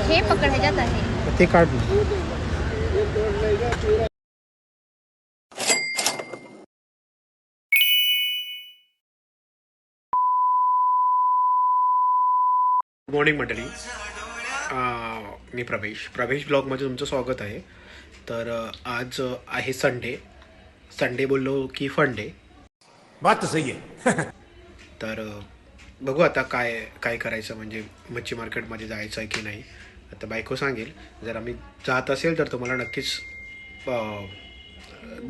हे पकड ह्याच्यात आहे. ते काढ ना. गुड मॉर्निंग मंडळी. मी प्रवेश ब्लॉगमध्ये तुमचं स्वागत आहे. तर आज आहे संडे बोललो की फन डे. बात तो सही है. तर बघू आता काय करायचं, म्हणजे मच्छी मार्केटमध्ये जायचं आहे की नाही. आता बायको सांगेल. जर आम्ही जात असेल तर तुम्हाला नक्कीच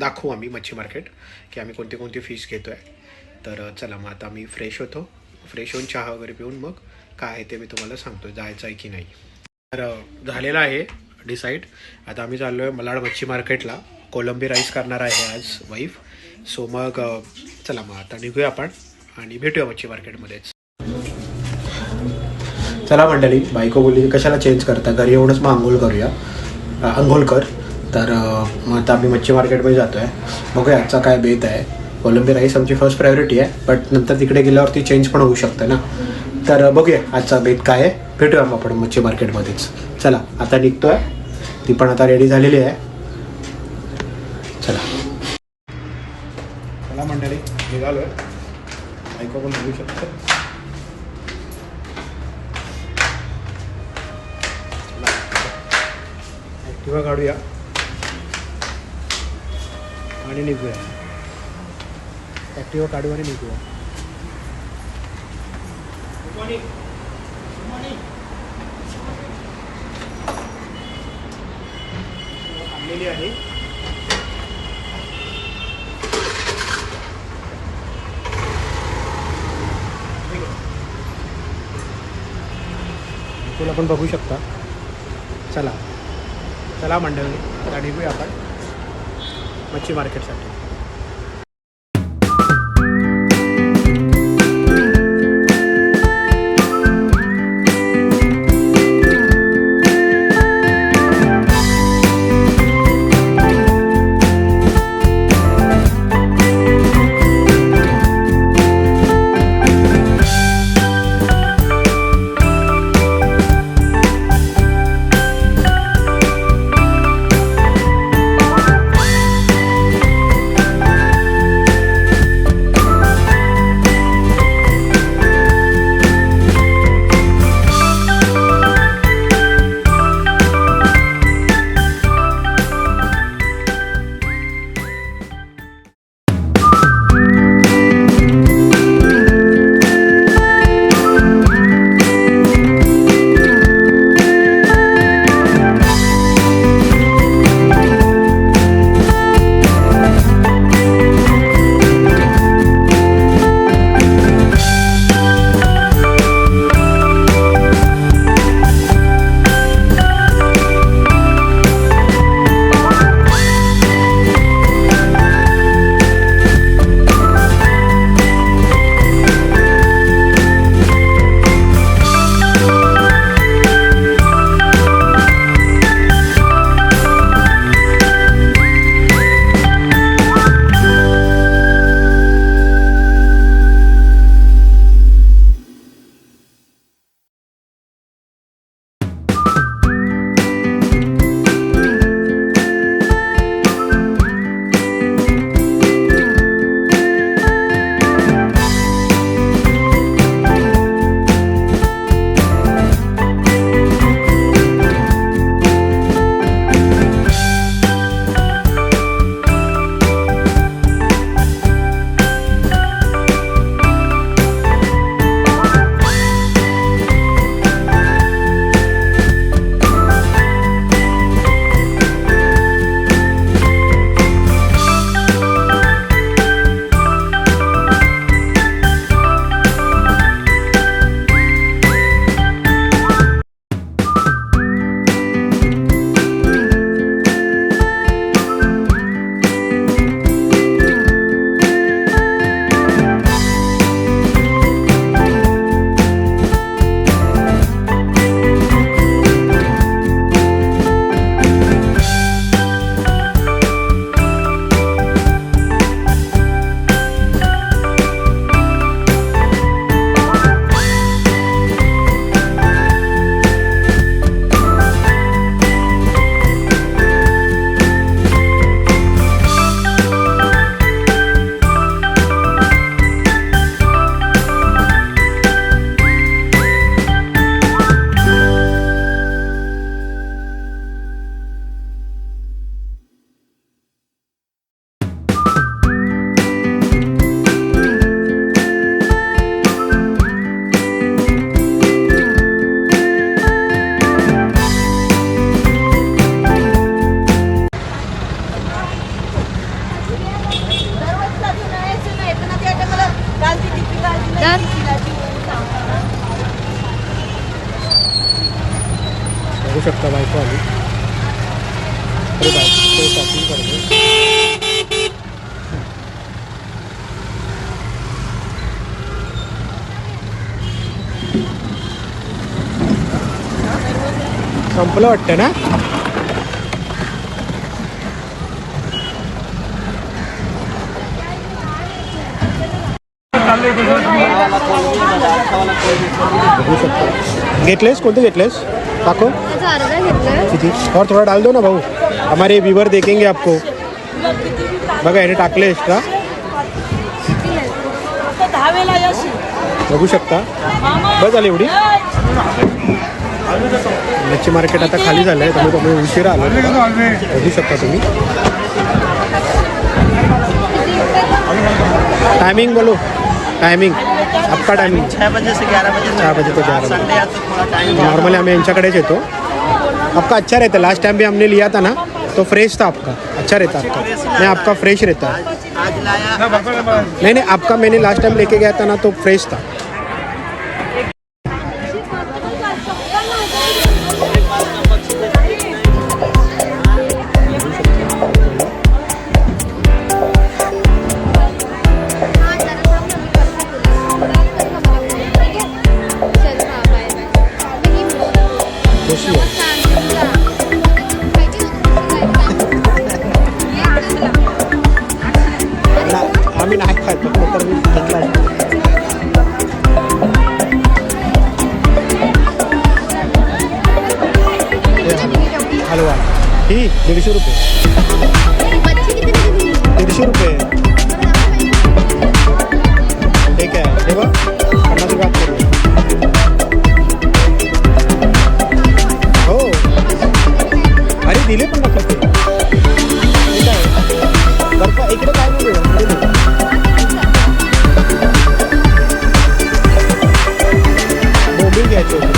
दाखवू आम्ही मच्छी मार्केट, की आम्ही कोणती फिश घेतो आहे. तर चला मग आता मी फ्रेश होऊन चहा वगैरे पिऊन मग काय आहे ते मी तुम्हाला सांगतो जायचं आहे की नाही. तर झालेलं आहे डिसाईड. आता आम्ही चाललो आहे मलाड मच्छी मार्केटला. कोलंबी राईस करणार आहे आज वाईफ. सो मग चला मग आता निघूया आपण आणि भेटूया मच्छी मार्केटमध्येच. चला मंडळी, बायको बोलली कशाला चेंज करता, घरी येऊनच मग अंघोळ कर. तर मग आता आम्ही मच्छी मार्केटमध्ये जातो आहे. बघूया आजचा काय बेत आहे. कोलंबी राईस आमची फर्स्ट प्रायोरिटी आहे, बट नंतर तिकडे गेल्यावरती चेंज पण होऊ शकतं ना. तर बघूया आजचा बेत काय आहे. भेटूया मग आपण मच्छी मार्केटमध्येच. चला आता निघतो आहे. ती पण आता रेडी झालेली आहे. चला मंडळी, निघालो आहे. बायको पण बघू शकतो. ॲक्टिवा काढूया आणि निघूया. ॲक्टिवा काढू आणि निघूया. आणलेली आहे. तुला पण बघू शकता. चला मंडळी, आता निघूया आपण मच्छी मार्केटसाठी. बघू शकता बायको आली. अरे बायको शॉपिंग करते. संपलं वाटतं ना. घेतलेस कोणते घेतलेस दाखव किती. और थोड़ा डाल दो ना भाऊ, हमारे व्यूवर देखेंगे आपको. बघा याने टाकले एक्स्ट्रा. बघू शकता बस झाली एवढी. मच्छी मार्केट आता खाली झालं आहे त्यामुळे तुम्ही उशिरा आलो. बघू शकता तुम्ही. टायमिंग बोलो. टायमिंग आपका टायमिंग 6 बजे से 11 बजे. 4 बजे तो 11 संडे बजे. तो थोड़ा टाइम नॉर्मली हमें यांच्याकडेच येतो. आपका अच्छा रहता है. लास्ट टाइम भी हमने लिया था ना तो फ्रेश था आपका. अच्छा रहता आपका. नहीं आपका फ्रेश रहता है. आज लाया. नहीं आपका मैंने लास्ट टाइम लेके गया था ना तो फ्रेश था. आम्ही नाही खात फक्त तर मी घेतला. हलवा ही 150 रुपये. 150 रुपये. ठीक आहे हे बघ 50 रुपये आत करू. हो अरे दिले 50 रुपये. ठीक आहे बरं का इकडे काय नाही मिळेल. बोंबील घ्यायचे होते.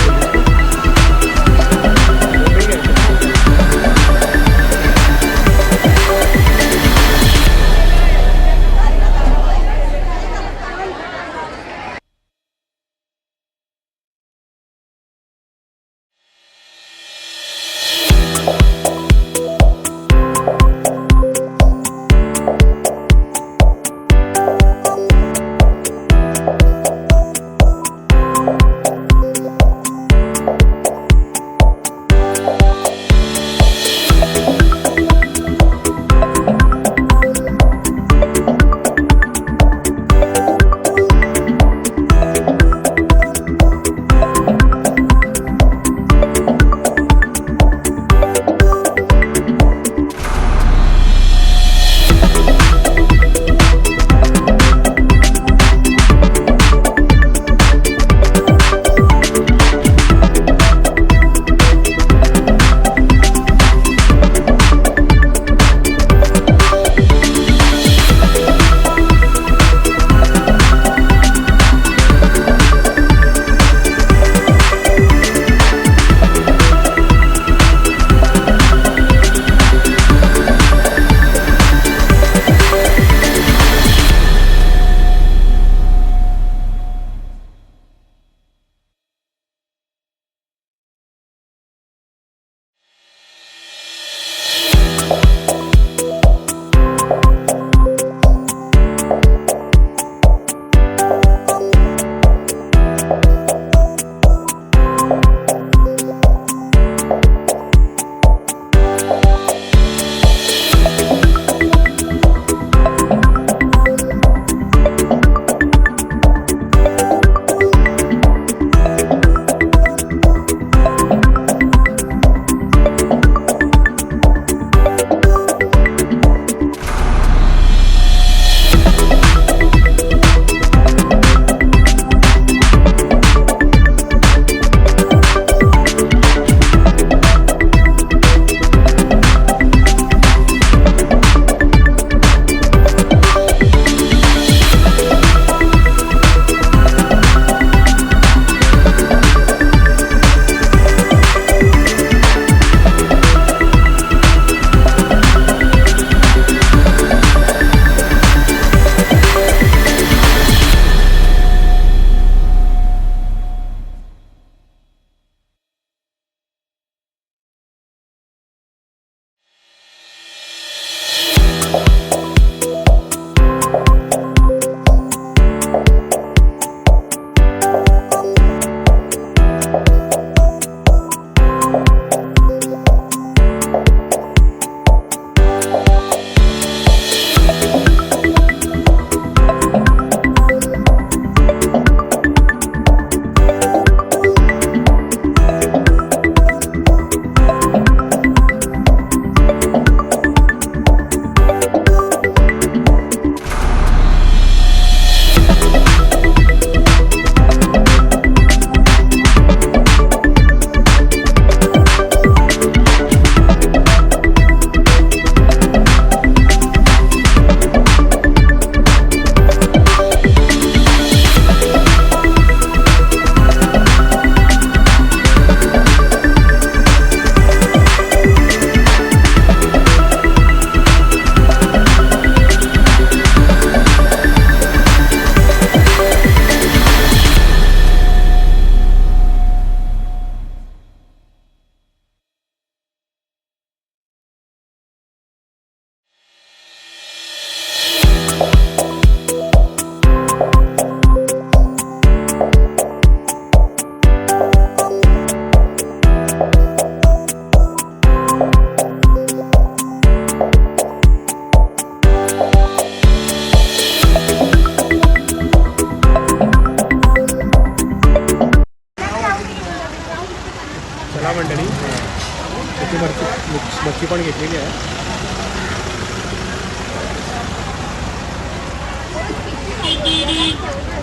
मच्छी पण घेतलेली आहे.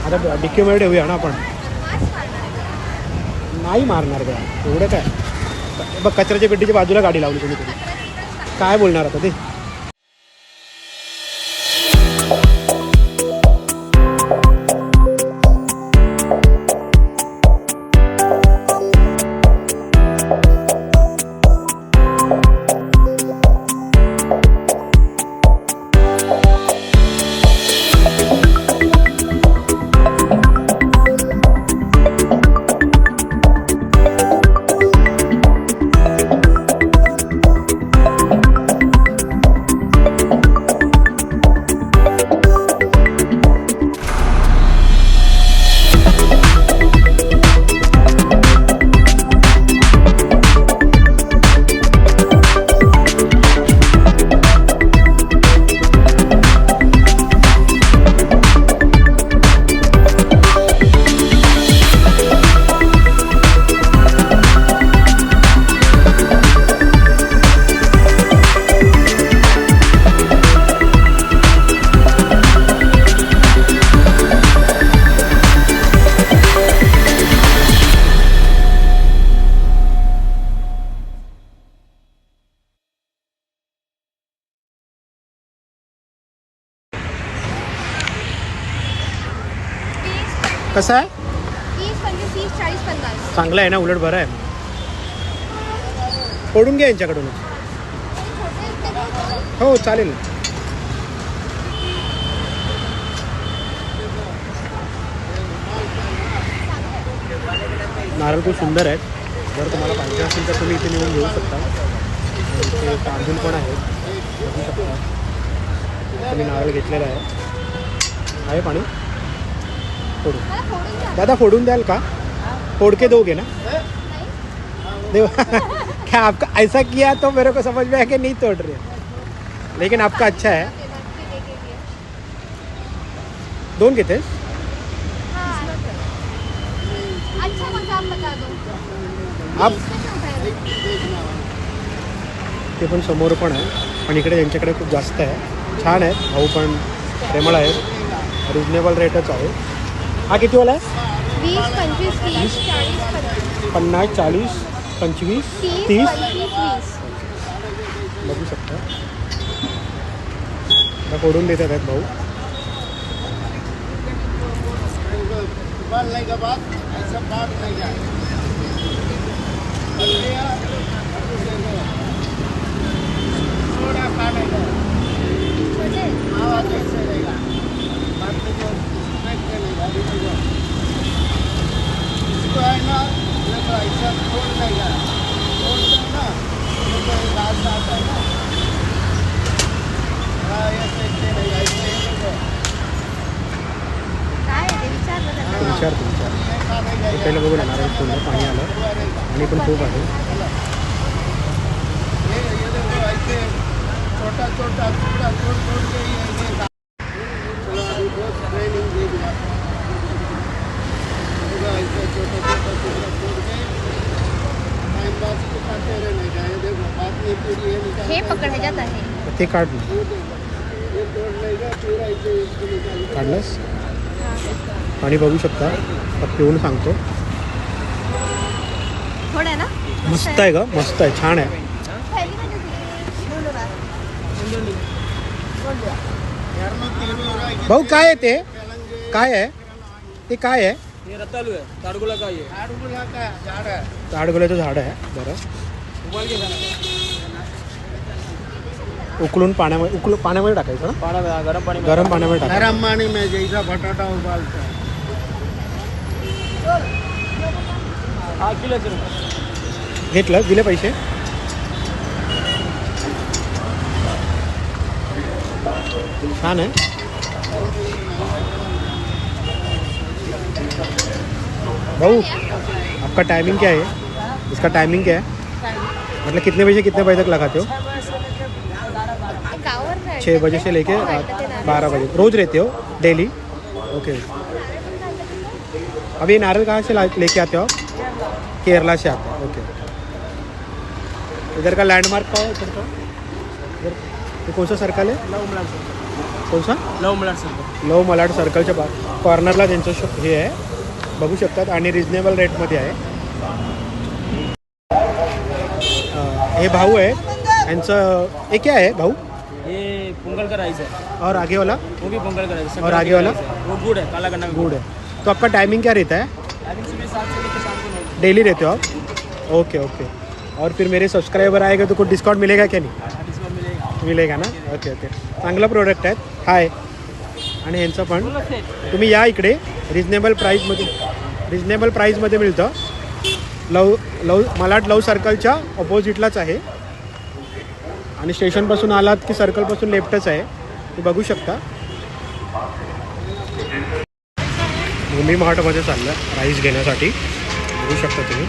आता डिक्कीमध्ये ठेवूया ना आपण. नाही मारणार का एवढं काय. बघ कचऱ्याच्या पेटीच्या बाजूला गाडी लावली तुम्ही. काय बोलणार आता ते. कसं आहे? 30, 25, 30, 40, 50. चांगलं आहे ना, उलट बरं आहे. फोडून घ्या यांच्याकडून. हो चालेल. नारळ खूप सुंदर आहेत. जर तुम्हाला पाहिजे असेल तर तुम्ही इथे निघून घेऊ शकता. इथे तांदूळ पण आहेत, बघू शकता. तुम्ही नारळ घेतलेला आहे पाणी. फोडून दादा फोड़ून द्याल का? फोड़ के दोगे ना? देखो क्या आपका ऐसा किया तो मेरे को समझ में आया कि नहीं तोड़ रहे, लेकिन आपका अच्छा है. दोन घेते अच्छा मग आप बता दो. आप. ते पण समोर पण आहे, पण इकडे यांच्याकडे खूप जास्त आहे. छान आहे, भाऊ पण प्रेमळ आहे. रिजनेबल रेटच आहे. हा किती वाला आहे? 20, 25, 30, 40, 50, 40, 25, 30. बघू शकता. आता फोडून देतात आहेत भाऊ. विचार पहिलं बघू लागणार आहे. पूर्ण पाणी आलं आणि पण खूप आहे. छोटा छोटा टुकड़ा तोड़ तोड़ के ऐसे छोटा छोटा टुकड़ा तोड़ के टाइम पास करते रहने का. देखो बात नहीं पूरी है. हे पकड़ा जाता है. ते काढ ना. ये तोड़ लेगा पूरा ऐसे इसको निकाल. काढलंस पाणी बघू शकता. पिऊन सांगतो. थोड़ा है ना. मस्त आहे ग, मस्त आहे, छान आहे. भाऊ काय आहे ते? काय आहे ते? काय आहे? ये रतालू है, ताड़गुला का. ये ताड़गुला का झाड़ है. ताडगुल्याचं झाड आहे. बरं, उबाल के खाना. उकळून पाण्यामध्ये टाकायचं ना. गरम पानी में. गरम पाण्यामध्ये टाकायचं. गरम पानी में जैसा बटाटा उबालता है. हाँ किलो रुपये. घेतलं, दिले पैसे. छान है. भाऊ आपका टाइमिंग क्या है? इसका टाइमिंग क्या है? मतलब कितने बजे तक लगाते हो? 6 बजे से लेके 12 बजे रोज रहते हो? डेली? ओके. अभी नारियल कहाँ से लेके आते हो आप? केरला से आते हो. ओके. इधर का लैंडमार्क का है इधर का ये कौन सा सर्कल आहे लव मलाड सर्कल. कौन सा लव मलाड सर्कल. लव मलाड सर्कलच्या कॉर्नरला त्यांचं हे आहे बघू शकतात आणि रिजनेबल रेटमध्ये आहे. हे भाऊ आहे यांचं हे क्या आहे भाऊ ये पोंगल का राइस है. और आगे वाला वो भी पोंगल का राइस है. और आगे वाला? वो गुड़ है, काला गन्ना गुड़ है. तो आपका टाइमिंग क्या रहता है टाइमिंग सुबह 7 से लेकर शाम को 9. डेली रहते हो आप ओके ओके और फिर मेरे सब्सक्राइबर आएगा तो कुछ डिस्काउंट मिलेगा क्या नहीं डिस्काउंट मिलेगा. मिलेगा ना ओके ओके चांगलं प्रोडक्ट आहेत हाय आणि ह्यांचं पण तुम्ही या इकडे रिजनेबल प्राईजमध्ये मिळतं. मलाड लव सर्कलच्या ऑपोजिटलाच आहे आणि स्टेशनपासून आलात की सर्कलपासून लेफ्टच आहे तुम्ही बघू शकता. भूमी मार्टमध्ये चाललं राईस घेण्यासाठी बघू शकता तुम्ही.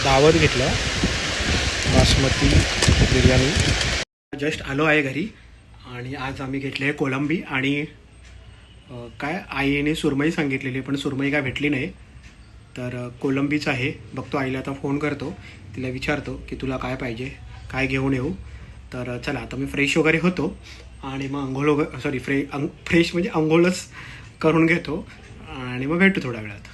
दावत घेतलं बासमती बिर्याणी. जस्ट आलो आहे घरी आणि आज आम्ही घेतले आहे कोलंबी आणि काय आईने सुरमई सांगितलेली पण सुरमई काय भेटली नाही तर कोलंबीच आहे. बघतो आईला आता फोन करतो तिला विचारतो की तुला काय पाहिजे काय घेऊन येऊ. तर चला आता मी फ्रेश वगैरे होतो आणि मग अंघोळ वगैरे फ्रेश म्हणजे अंघोळच करून घेतो आणि मग भेटतो थोड्या वेळात.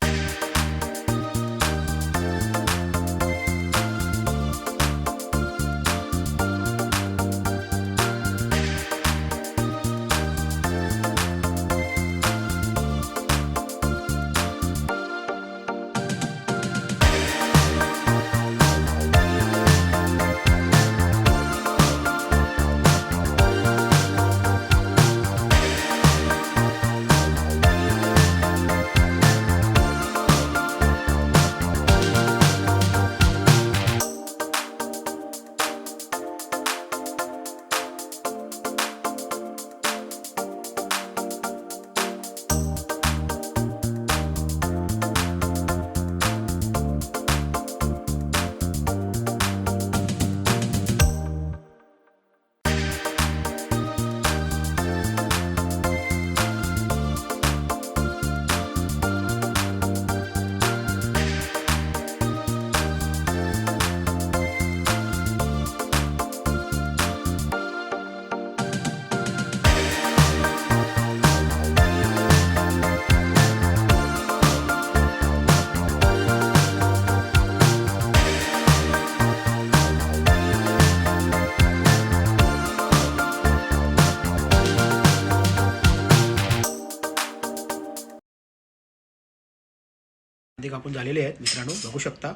कांदे कापून झालेले आहेत मित्रांनो बघू शकता.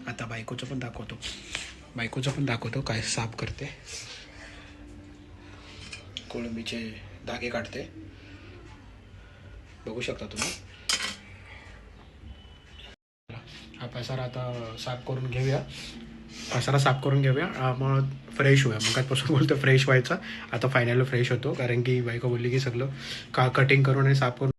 आता बायकोचं पण दाखवतो काय साफ करते. कोळंबीचे धागे काढते बघू शकता तुम्ही. हा पसारा आता साफ करून घेऊया मग फ्रेश होऊया. मग आजपासून बोलतो फ्रेश व्हायचा आता फायनल फ्रेश होतो कारण की बायको बोलली की सगळं कटिंग करून आणि साफ करून